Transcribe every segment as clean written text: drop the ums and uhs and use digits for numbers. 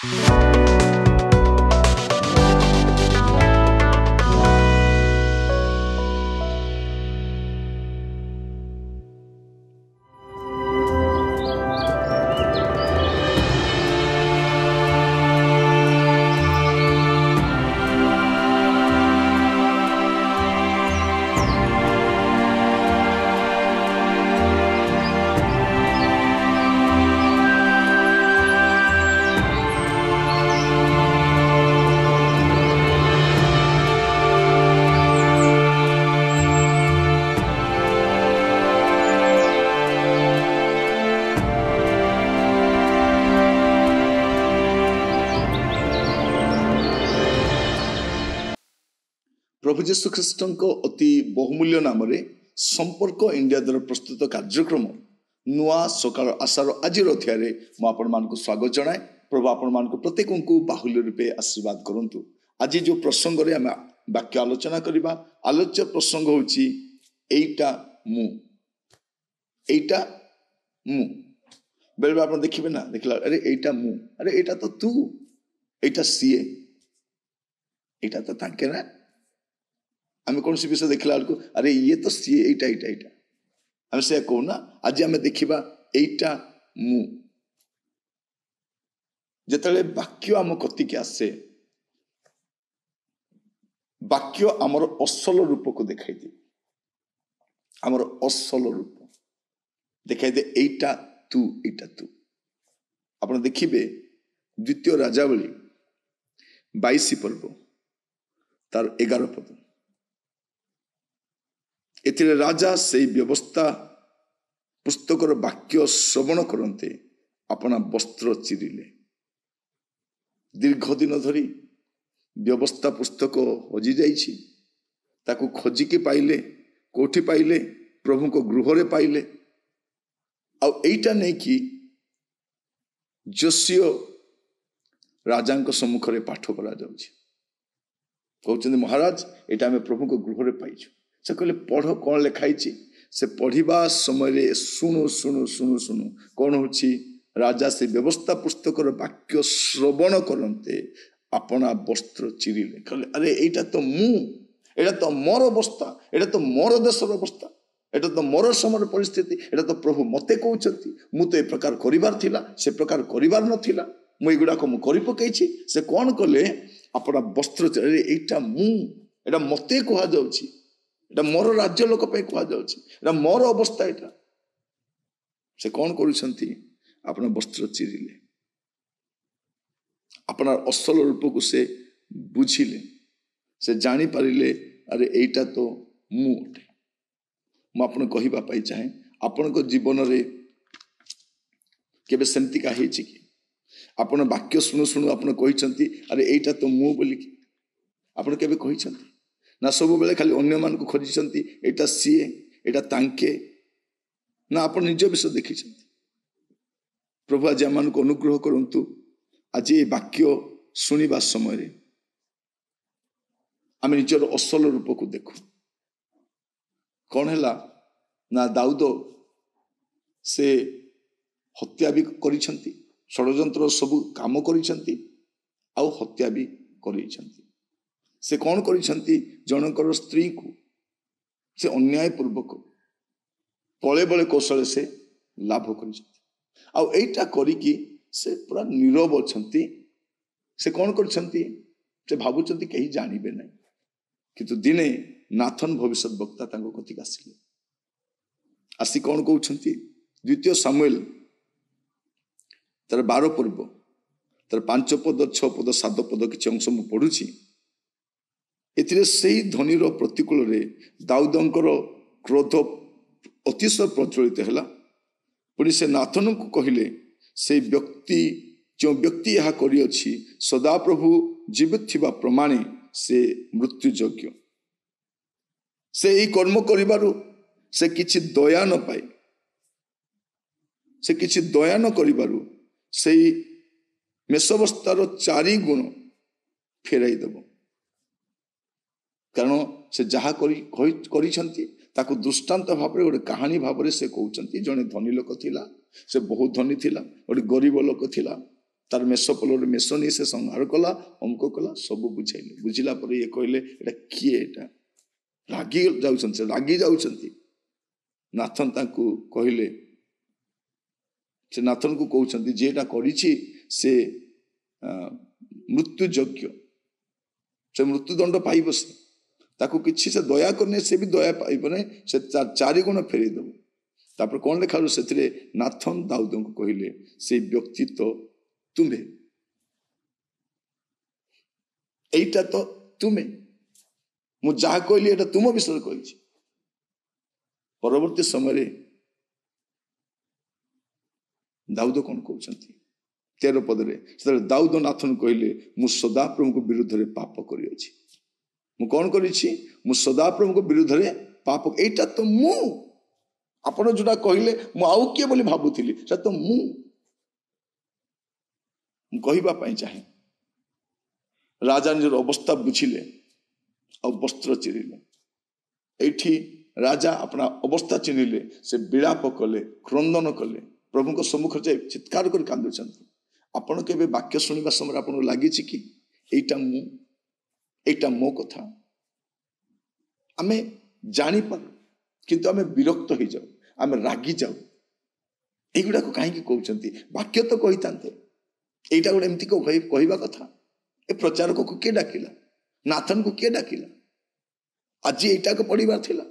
प्रभु जीशु ख्रीष्ट अति बहुमूल्य नाम संपर्क इंडिया द्वारा प्रस्तुत कार्यक्रम नुआ सकाल आशार आज अध्याय मुझे स्वागत जनाए। प्रभु आपण प्रत्येक को बाहुल्य रूपे आशीर्वाद करंतु। आज जो प्रसंग रे आम वाक्य आलोचना करबा आलोच्य प्रसंग होची एटा मु बेले आप देखिए ना देखला अरे एटा मु अरे एटा तो तू एटा सीए एटा तो ताके ना आम कौन सी विषय देखला बेलू अरे ये तो सी एटा एटा एटा आम से कहूना आज आम देखा एटा मु जिते वाक्य आम कतिक आसे वाक्य आमर असल रूप को दिखाई दे आमर असल रूप दिखाई दे एटा तू आप देखिए द्वितीय राजावली 22 पर्व तार 11 पद एथिरे राजा से व्यवस्था पुस्तकर वाक्य श्रवण करते अपना वस्त्र चिरिले। दीर्घ दिन धरी व्यवस्था पुस्तक हजि जाइछि ताकू खोजिकी पाइले कोठी पाइले प्रभु को गृह रे पाइले आईटा नहीं कि जोशियो राजा सम्मुख रे पाठ करा जाउछि कहउछन महाराज एटा हमें प्रभु को गृह रे पाइछु से कहले पढ़ कौन लिखाई से पढ़ा समय शुणु शुणु शुणु शुणु कौन हो राजा से व्यवस्था पुस्तकर वाक्य श्रवण करते अपना वस्त्र चिरिले कहले अरे एटा तो एटा तो मोर अवस्था एटा तो मोर देशर अवस्था एटा तो मोर समय परिस्थिति एटा तो प्रभु मते कहउछंती मु तो ए प्रकार करिवार थिला से प्रकार करिवार नथिला मु एगुडा को मु करि पकेछि से कौन कले अपना वस्त्र अरे एटा एटा मते कहा जाउछि एटा मोर राज्य लोक पे कहा जाउछि एटा मोर अवस्था एटा से कौन करूछंती अपना वस्त्र चिरिले अपना असल रूप को से बुझिले से जानी पारिले अरे एटा तो मु अटे मु आपन कहिबा पाई चाहे आपन को जीवन रे केबे सेमति का हेछि कि आपन वाक्य सुनु सुनु आपन कहिसंती अरे एटा तो मु बोली कि आपन केबे कहिसंती ना सब बेले खाली अन्य मान को खोजिसंती एटा सीए एटा तांके ना आपन निज विषय देखिसंती। प्रभु आज आम को अनुग्रह करंतु आज ये वाक्य सुनिबा समय रे आम निजर असल रूप को देखु कौन है ना दाऊद से हत्या भी करिसंती षड्यंत्र सब काम करिसंती आउ हत्या भी करिसंती से कौन करिसंती जनकर स्त्री को से अन्याय पूर्वक तले बले कौशल से लाभ करिसंती आउ एटा करिकी से पूरा नीरव अछंती से कौन करिसंती से भाबुचंती कहीं जानिबे नहीं किंतु दिने नाथन भविष्य वक्ता तांको कथिक आसिले आसी कौन कहउछंती द्वितीय सामुएल तार 12 पर्व तार 5 पद 6 पद 7 पद किछि अंश मु पढुछि एथिरे सेही धनीर प्रतिकूल रे दाऊदंकर क्रोध अतिशय प्रज्वलित हैला पुणी से नाथन को कहले से व्यक्ति जो व्यक्ति यह करिअछि सदा प्रभु जीवित थिबा प्रमाणे से मृत्यु योग्य से ई कर्म करिबारु से किछि दया न पाए से किछि दया न करिबारु से मेषवस्थार 4 गुण फेराई देव कारण से जहा करी ताकू दृष्टांत भाव गोटे कहानी भाव से कहते जड़े धनी लोक थिला से बहुत धनी थिला गोटे गरीब लोक थिला तार मेष पलर मेष नहीं से संहार कला अमुक कला सब बुझाइले बुझिला पर ये कहले एटा किए एटा रागी जाउछन रागी जाउछंती नाथन ताकू कहले से नाथन को कहउछंती जेटा करिछि से मृत्यु योग्य से मृत्युदंड पाइब से ताकू किछि से दया करने से भी दया पाइबने से 4 गुण फेरी दब तापर कौन लिखा से नाथन दाऊद को कहले से व्यक्ति तो तुम्हें एटा तो तुम्हें मु जहा कहली एटा तुम विषय कही परवर्ती समय दाऊद कौन कहते 13 पदरे दाऊद नाथन कहले मु सदाप्रभु को विरुद्ध रे पाप करिछि मु कौन करिछि मु सदाप्रभु को विरुद्ध रे पाप एटा तो मु आपण जोटा कहले मु आउ किए बोली भाबुथिली से तो मु कहबा पई चाहे राजा निजर अवस्था बुझिले और वस्त्र चिरिले एठी राजा अपना अवस्था चिन्हिले से विलाप कले क्रंदन कले प्रभु को सम्मुख जाए चित्कार कर कांदुछंती आपण केबे वाक्य सुनिबा समय आपण लागि कि एटा मो कथा आमे जानी पर किंतु आमे विरक्त हो जाऊ आमे रागी जाऊ एगुड़ा को कहीं कहते वाक्य तो कही था एटा गोटे एमती कहवा कथा ए प्रचारक को किए डाकिला नाथन को किए डाकिला आज एटा को पढ़ार थिला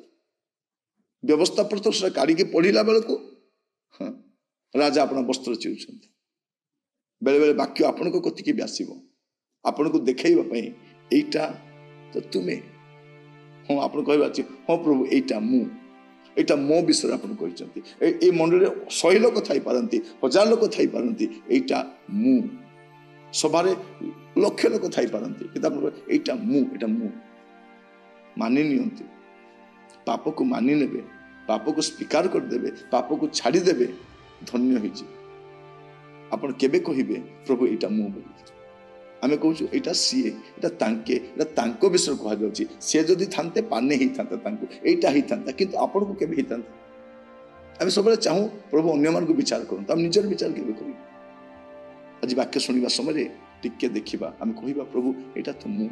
व्यवस्था पत्र काढ़ी पढ़ला बेल को हाँ राजा अपना वस्त्र चिरुंट बेले बेले वाक्य आपण को कतिक भी आसो आपण को देखा एटा तो तुम्हें हाँ आप कहवा हाँ प्रभु एटा मो विषय आप कहते मंडल 100 लोक थी पारती 1000 लोक थी पारती एटा मु सभार लक्ष लोक थी पारती कि एटा मु मानि नियंतु पाप को मानि नेबे पाप को स्वीकार करदे पाप को छाड़ीदे धन्य हो आपण केबे कहिबे प्रभु एटा मु बोली आमे कहूँ एटा सीए एटा तांके एटा तांको विषय कह जाउची से जदि थांते पाने ही थांता तांको एटा ही थांता किंतु आपण को केबे ही थांता आमे सबले चाहू प्रभु अन्य मान को विचार करू हम निजर विचार केबे करू आज वाक्य सुनिबा समय टिके देखिबा आमे कहिबा प्रभु एटा तो मु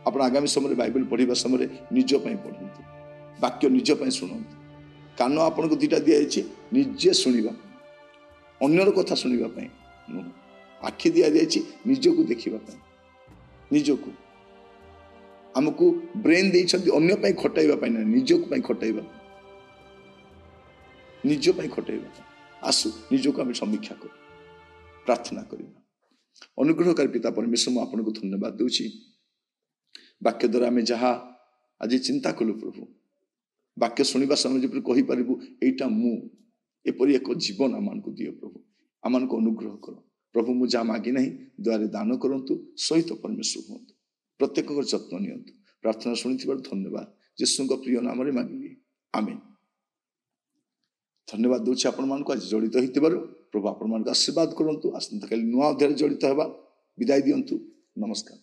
आपण आगामी समय बाइबल पढ़िबा समय निज पई पढंतु वाक्य निज पई सुनंतु कान आपण को दुटा दिया जायछि निजे सुनिबा अन्यर कथा सुनिबा पई आखि दिया जायछि निज को देखिबा पई निज को हमको ब्रेन देइछन्ति अन्य पई खटाइबा पई ना निज को पई खटाइबा निज पई खटाइबा आसु निज को हम समीक्षा कर प्रार्थना करिबा अनुग्रहकारी पिता परमेश्वर मु आपन को धन्यवाद देउछि वाक्य द्वारा आम जहाँ आज चिंता कलु प्रभु वाक्य शुणा समय जो कहीपरू एटा मु एपरी एक जीवन आम को दियो प्रभु आम को अनुग्रह कर प्रभु मु जहाँ मागी ना द्वारे दान करंतु सहित परमेश्वर हूँ प्रत्येक जत्न नियंतु प्रार्थना शुणी धन्यवाद यीशु प्रिय नाम मांगिली आमेन धन्यवाद दूसरी आपण मान आज जड़ित हो प्रभु आपण मान आशीर्वाद करंतु आसंता काली नुआ अध्याय जड़ित होगा विदाय दियंतु नमस्कार।